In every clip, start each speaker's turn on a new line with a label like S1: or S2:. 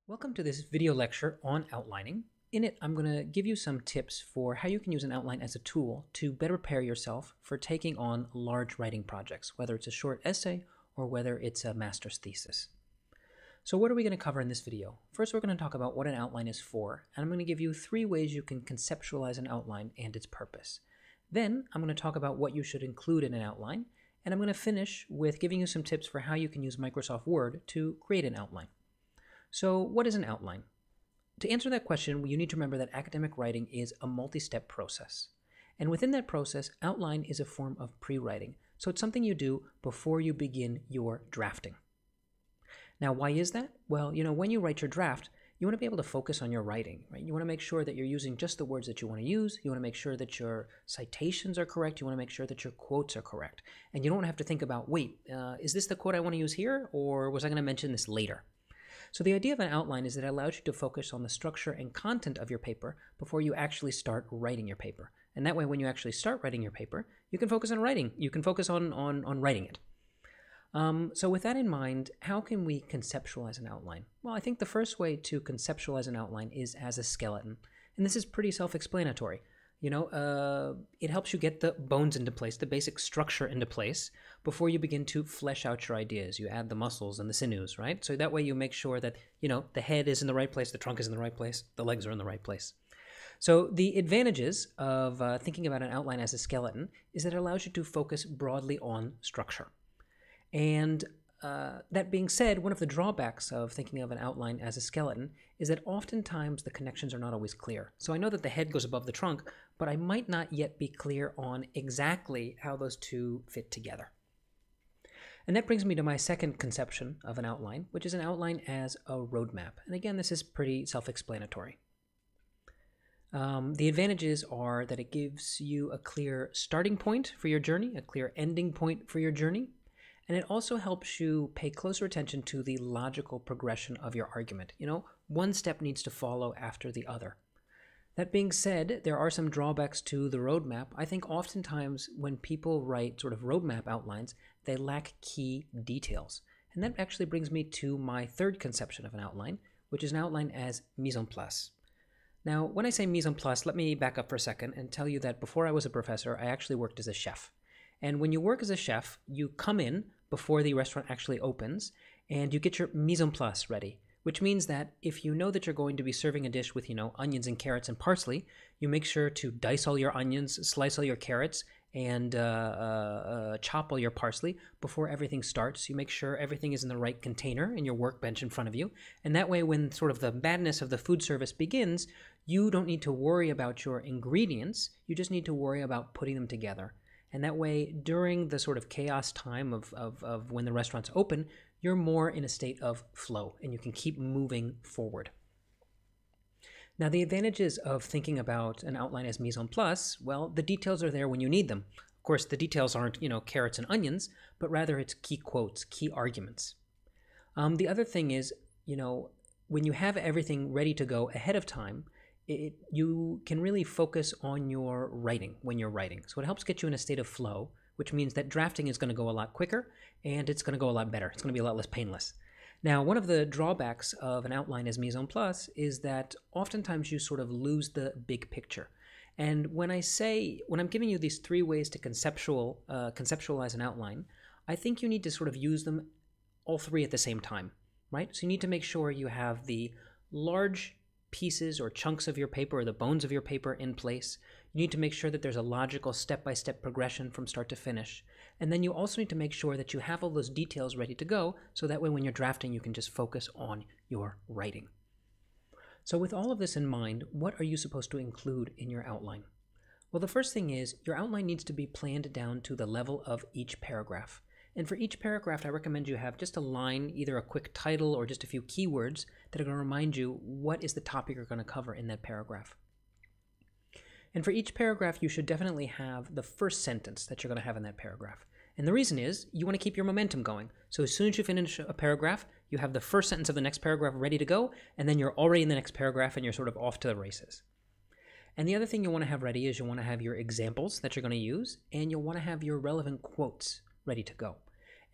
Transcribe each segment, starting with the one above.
S1: Welcome to this video lecture on outlining. In it, I'm going to give you some tips for how you can use an outline as a tool to better prepare yourself for taking on large writing projects, whether it's a short essay or whether it's a master's thesis. So what are we going to cover in this video? First, we're going to talk about what an outline is for, and I'm going to give you 3 ways you can conceptualize an outline and its purpose. Then, I'm going to talk about what you should include in an outline, and I'm going to finish with giving you some tips for how you can use Microsoft Word to create an outline. So what is an outline? To answer that question, you need to remember that academic writing is a multi-step process. And within that process, outline is a form of pre-writing. So it's something you do before you begin your drafting. Now, why is that? Well, when you write your draft, you want to be able to focus on your writing, right? You want to make sure that you're using just the words that you want to use. You want to make sure that your citations are correct. You want to make sure that your quotes are correct. And you don't have to think about, wait, is this the quote I want to use here? Or was I going to mention this later? So the idea of an outline is that it allows you to focus on the structure and content of your paper before you actually start writing your paper. And that way, when you actually start writing your paper, you can focus on writing. You can focus on writing it. So with that in mind, how can we conceptualize an outline? Well, I think the first way to conceptualize an outline is as a skeleton. And this is pretty self-explanatory. It helps you get the bones into place, the basic structure into place, before you begin to flesh out your ideas. You add the muscles and the sinews, right? So that way you make sure that, the head is in the right place, the trunk is in the right place, the legs are in the right place. So the advantages of thinking about an outline as a skeleton is that it allows you to focus broadly on structure. And that being said, one of the drawbacks of thinking of an outline as a skeleton is that oftentimes the connections are not always clear. So I know that the head goes above the trunk, but I might not yet be clear on exactly how those two fit together. And that brings me to my second conception of an outline, which is an outline as a roadmap. And again, this is pretty self-explanatory. The advantages are that it gives you a clear starting point for your journey, a clear ending point for your journey, and it also helps you pay closer attention to the logical progression of your argument. One step needs to follow after the other. That being said, there are some drawbacks to the roadmap. I think oftentimes when people write sort of roadmap outlines, they lack key details. And that actually brings me to my third conception of an outline, which is an outline as mise en place. Now, when I say mise en place, let me back up for a second and tell you that before I was a professor, I actually worked as a chef. And when you work as a chef, you come in before the restaurant actually opens, and you get your mise en place ready, which means that if you know that you're going to be serving a dish with, onions and carrots and parsley, you make sure to dice all your onions, slice all your carrots, and chop all your parsley before everything starts. You make sure everything is in the right container in your workbench in front of you, and that way when sort of the madness of the food service begins, you don't need to worry about your ingredients, you just need to worry about putting them together. And that way, during the sort of chaos time of when the restaurants open, you're more in a state of flow and you can keep moving forward. Now, the advantages of thinking about an outline as mise en place, well, the details are there when you need them. Of course, the details aren't, carrots and onions, but rather it's key quotes, key arguments. The other thing is, when you have everything ready to go ahead of time, you can really focus on your writing when you're writing. So it helps get you in a state of flow, which means that drafting is going to go a lot quicker and it's going to go a lot better. It's going to be a lot less painless. Now, one of the drawbacks of an outline as mise en place is that oftentimes you sort of lose the big picture. And when I'm giving you these 3 ways to conceptualize an outline, I think you need to sort of use them all 3 at the same time, right? So you need to make sure you have the large pieces or chunks of your paper or the bones of your paper in place. You need to make sure that there's a logical step-by-step progression from start to finish. And then you also need to make sure that you have all those details ready to go so that way when you're drafting you can just focus on your writing. So with all of this in mind, what are you supposed to include in your outline? Well, the first thing is your outline needs to be planned down to the level of each paragraph. And for each paragraph, I recommend you have just a line, either a quick title or just a few keywords that are going to remind you what is the topic you're going to cover in that paragraph. And for each paragraph, you should definitely have the first sentence that you're going to have in that paragraph. And the reason is you want to keep your momentum going. So as soon as you finish a paragraph, you have the first sentence of the next paragraph ready to go, and then you're already in the next paragraph and you're sort of off to the races. And the other thing you want to have ready is you want to have your examples that you're going to use, and you'll want to have your relevant quotes ready to go.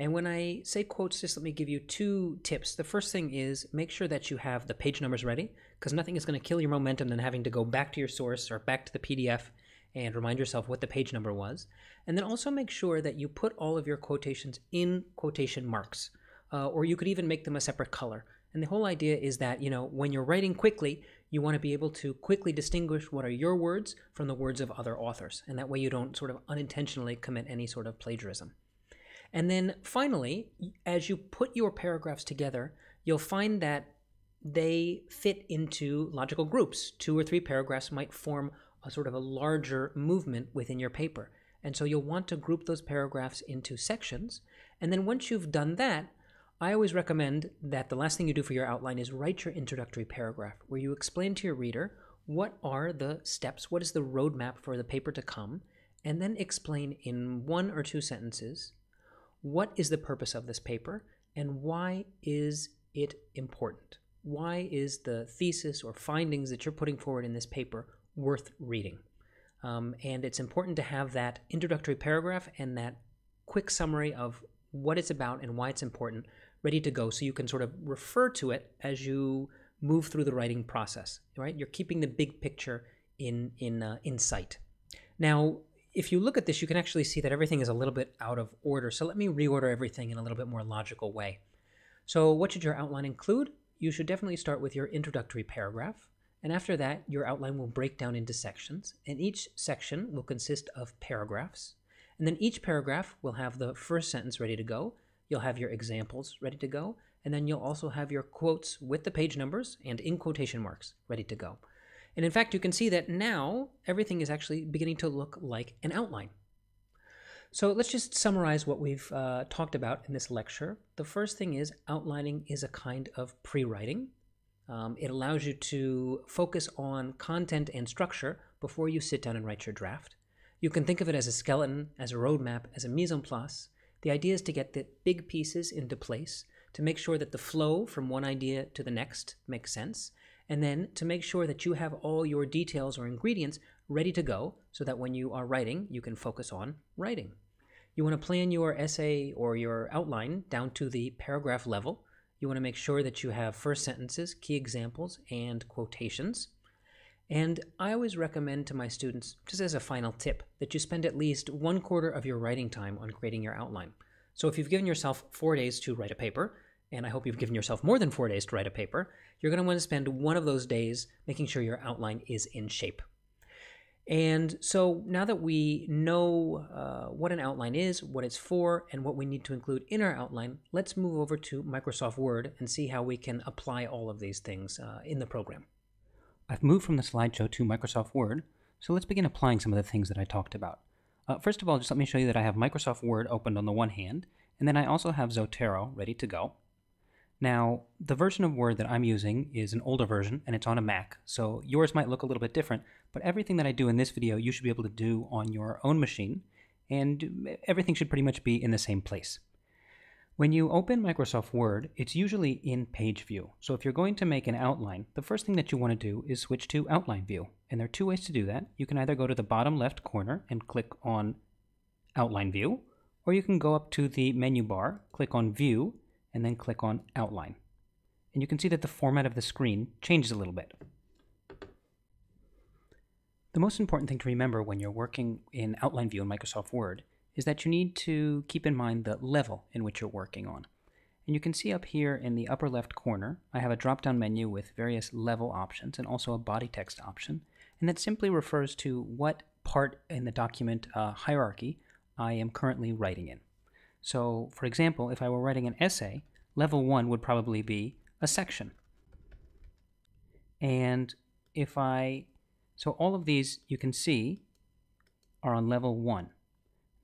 S1: And when I say quotes, just let me give you 2 tips. The first thing is make sure that you have the page numbers ready, because nothing is going to kill your momentum than having to go back to your source or back to the PDF and remind yourself what the page number was. And then also make sure that you put all of your quotations in quotation marks, or you could even make them a separate color. And the whole idea is that, when you're writing quickly, you want to be able to quickly distinguish what are your words from the words of other authors. And that way you don't sort of unintentionally commit any sort of plagiarism. And then finally, as you put your paragraphs together, you'll find that they fit into logical groups. 2 or 3 paragraphs might form a sort of a larger movement within your paper. And so you'll want to group those paragraphs into sections. And then once you've done that, I always recommend that the last thing you do for your outline is write your introductory paragraph, where you explain to your reader what are the steps, what is the roadmap for the paper to come, and then explain in 1 or 2 sentences what is the purpose of this paper and why is it important? Why is the thesis or findings that you're putting forward in this paper worth reading? And it's important to have that introductory paragraph and that quick summary of what it's about and why it's important ready to go, so you can sort of refer to it as you move through the writing process, right? You're keeping the big picture in sight. Now, if you look at this, you can actually see that everything is a little bit out of order. So let me reorder everything in a little bit more logical way. So what should your outline include? You should definitely start with your introductory paragraph. And after that, your outline will break down into sections. And each section will consist of paragraphs. And then each paragraph will have the first sentence ready to go. You'll have your examples ready to go. And then you'll also have your quotes with the page numbers and in quotation marks ready to go. And in fact, you can see that now everything is actually beginning to look like an outline. So let's just summarize what we've talked about in this lecture. The first thing is outlining is a kind of pre-writing. It allows you to focus on content and structure before you sit down and write your draft. You can think of it as a skeleton, as a roadmap, as a mise en place. The idea is to get the big pieces into place, to make sure that the flow from one idea to the next makes sense, and then to make sure that you have all your details or ingredients ready to go so that when you are writing, you can focus on writing. You want to plan your essay or your outline down to the paragraph level. You want to make sure that you have first sentences, key examples, and quotations. And I always recommend to my students, just as a final tip, that you spend at least 1/4 of your writing time on creating your outline. So if you've given yourself 4 days to write a paper, and I hope you've given yourself more than 4 days to write a paper, you're going to want to spend one of those days making sure your outline is in shape. And so now that we know what an outline is, what it's for, and what we need to include in our outline, let's move over to Microsoft Word and see how we can apply all of these things in the program. I've moved from the slideshow to Microsoft Word, so let's begin applying some of the things that I talked about. First of all, just let me show you that I have Microsoft Word opened on the one hand, and then I also have Zotero ready to go. Now, the version of Word that I'm using is an older version, and it's on a Mac, so yours might look a little bit different, but everything that I do in this video you should be able to do on your own machine, and everything should pretty much be in the same place. When you open Microsoft Word, it's usually in Page View. So if you're going to make an outline, the first thing that you want to do is switch to Outline View. And there are 2 ways to do that. You can either go to the bottom left corner and click on Outline View, or you can go up to the menu bar, click on View, and then click on Outline. And you can see that the format of the screen changes a little bit. The most important thing to remember when you're working in Outline View in Microsoft Word is that you need to keep in mind the level in which you're working on. And you can see up here in the upper left corner, I have a drop-down menu with various level options and also a body text option. And that simply refers to what part in the document hierarchy I am currently writing in. So, for example, if I were writing an essay, level 1 would probably be a section. And so all of these you can see are on level 1.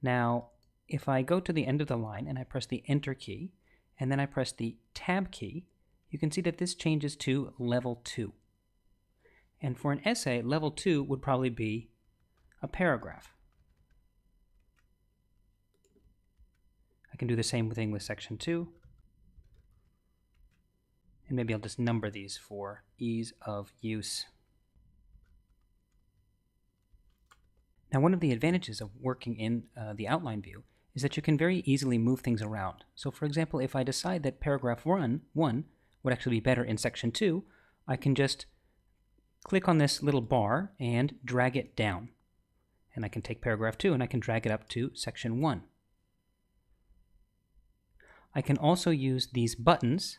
S1: Now, if I go to the end of the line and I press the Enter key, and then I press the Tab key, you can see that this changes to level 2. And for an essay, level 2 would probably be a paragraph. I can do the same thing with section 2. And maybe I'll just number these for ease of use. Now, one of the advantages of working in the outline view is that you can very easily move things around. So for example, if I decide that paragraph 1 would actually be better in section 2, I can just click on this little bar and drag it down. And I can take paragraph 2 and I can drag it up to section 1. I can also use these buttons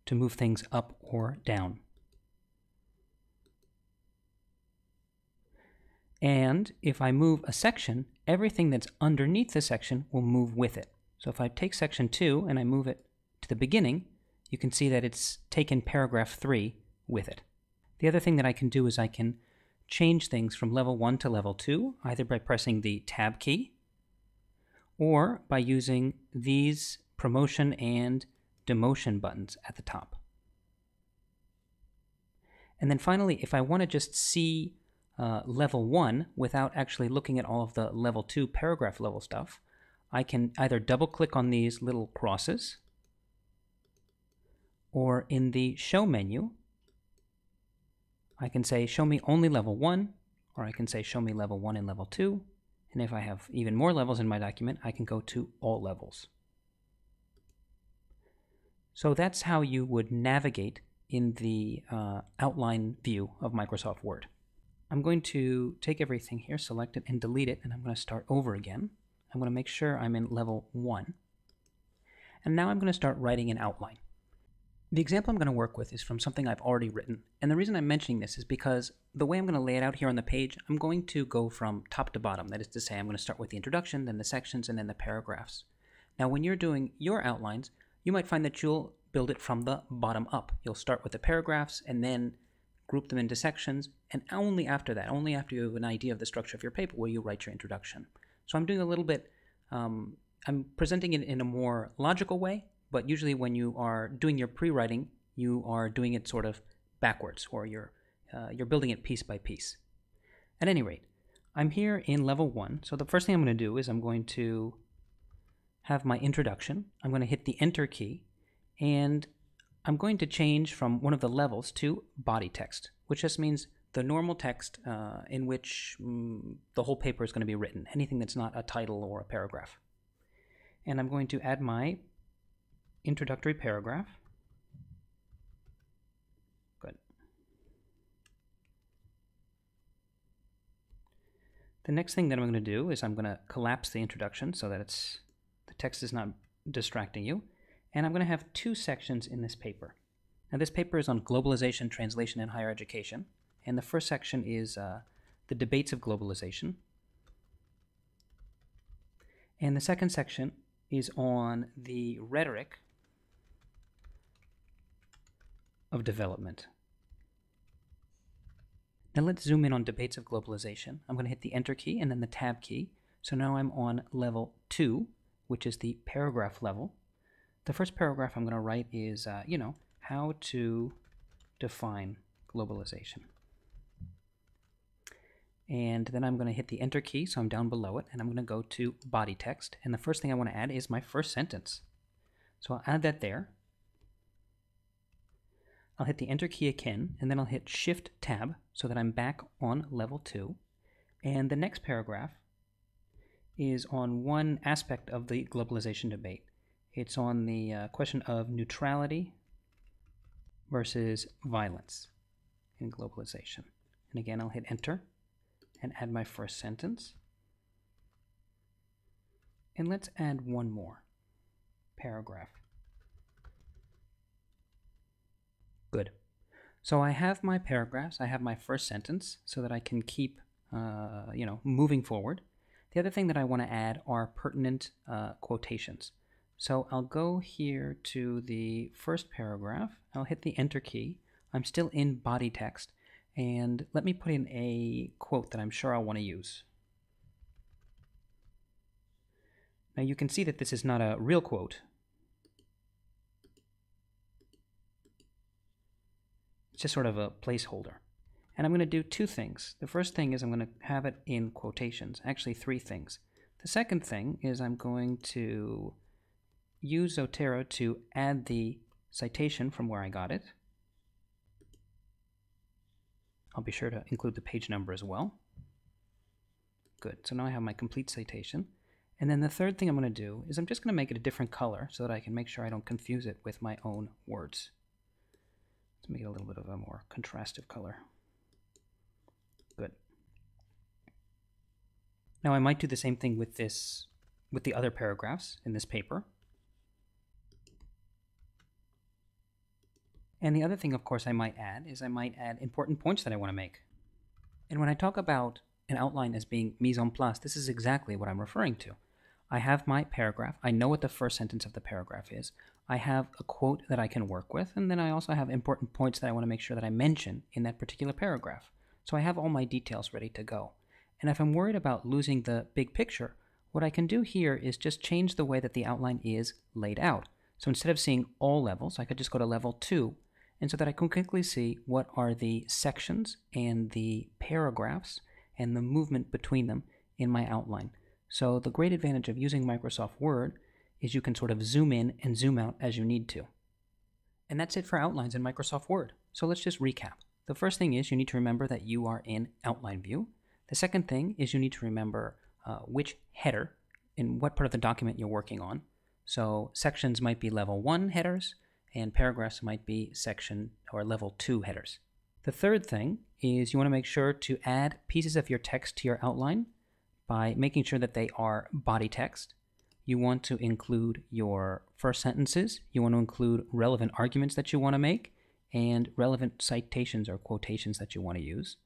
S1: to move things up or down. And if I move a section, everything that's underneath the section will move with it. So if I take section 2 and I move it to the beginning, you can see that it's taken paragraph 3 with it. The other thing that I can do is I can change things from level 1 to level 2, either by pressing the Tab key or by using these promotion and demotion buttons at the top. And then finally, if I want to just see level 1 without actually looking at all of the level 2 paragraph level stuff, I can either double click on these little crosses, or in the show menu, I can say show me only level 1, or I can say show me level 1 and level 2, and if I have even more levels in my document, I can go to all levels. So that's how you would navigate in the outline view of Microsoft Word. I'm going to take everything here, select it, and delete it, and I'm going to start over again. I'm going to make sure I'm in level 1. And now I'm going to start writing an outline. The example I'm going to work with is from something I've already written, and the reason I'm mentioning this is because the way I'm going to lay it out here on the page, I'm going to go from top to bottom. That is to say, I'm going to start with the introduction, then the sections, and then the paragraphs. Now, when you're doing your outlines, you might find that you'll build it from the bottom up. You'll start with the paragraphs and then group them into sections, and only after that, only after you have an idea of the structure of your paper, will you write your introduction. So I'm doing a little bit, I'm presenting it in a more logical way, but usually when you are doing your pre-writing, you are doing it sort of backwards, or you're building it piece by piece. At any rate, I'm here in level 1, so the first thing I'm going to do is I'm going to have my introduction. I'm going to hit the Enter key, and I'm going to change from one of the levels to body text, which just means the normal text in which the whole paper is going to be written, anything that's not a title or a paragraph. And I'm going to add my introductory paragraph. Good. The next thing that I'm going to do is I'm going to collapse the introduction so that the text is not distracting you. And I'm going to have 2 sections in this paper. Now this paper is on globalization, translation, and higher education. And the first section is the debates of globalization. And the second section is on the rhetoric of development. Now let's zoom in on debates of globalization. I'm going to hit the Enter key and then the Tab key. So now I'm on level 2, which is the paragraph level. The first paragraph I'm going to write is, how to define globalization. And then I'm going to hit the Enter key, so I'm down below it, and I'm going to go to body text. And the first thing I want to add is my first sentence. So I'll add that there. I'll hit the Enter key again, and then I'll hit Shift Tab so that I'm back on level 2. And the next paragraph is on one aspect of the globalization debate. It's on the question of neutrality versus violence in globalization. And again, I'll hit Enter and add my first sentence. And let's add one more paragraph. Good. So I have my paragraphs, I have my first sentence so that I can keep, moving forward. The other thing that I want to add are pertinent quotations. So I'll go here to the first paragraph. I'll hit the Enter key. I'm still in body text. And let me put in a quote that I'm sure I'll want to use. Now you can see that this is not a real quote. It's just sort of a placeholder. And I'm going to do 2 things. The first thing is I'm going to have it in quotations. Actually, 3 things. The second thing is I'm going to use Zotero to add the citation from where I got it. I'll be sure to include the page number as well. Good. So now I have my complete citation. And then the third thing I'm going to do is I'm just going to make it a different color so that I can make sure I don't confuse it with my own words. Let's make it a little bit of a more contrastive color. Good. Now I might do the same thing with the other paragraphs in this paper. And the other thing, of course, I might add is I might add important points that I want to make. And when I talk about an outline as being mise en place, this is exactly what I'm referring to. I have my paragraph. I know what the first sentence of the paragraph is. I have a quote that I can work with, and then I also have important points that I want to make sure that I mention in that particular paragraph. So I have all my details ready to go. And if I'm worried about losing the big picture, what I can do here is just change the way that the outline is laid out. So instead of seeing all levels, I could just go to level 2, and so that I can quickly see what are the sections and the paragraphs and the movement between them in my outline. So the great advantage of using Microsoft Word is you can sort of zoom in and zoom out as you need to. And that's it for outlines in Microsoft Word. So let's just recap. The first thing is you need to remember that you are in outline view. The second thing is you need to remember which header in what part of the document you're working on. So sections might be level 1 headers, and paragraphs might be section or level 2 headers. The third thing is you want to make sure to add pieces of your text to your outline by making sure that they are body text. You want to include your first sentences. You want to include relevant arguments that you want to make and relevant citations or quotations that you want to use.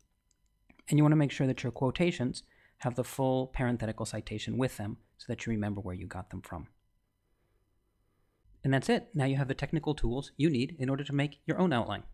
S1: And you want to make sure that your quotations have the full parenthetical citation with them so that you remember where you got them from. And that's it. Now you have the technical tools you need in order to make your own outline.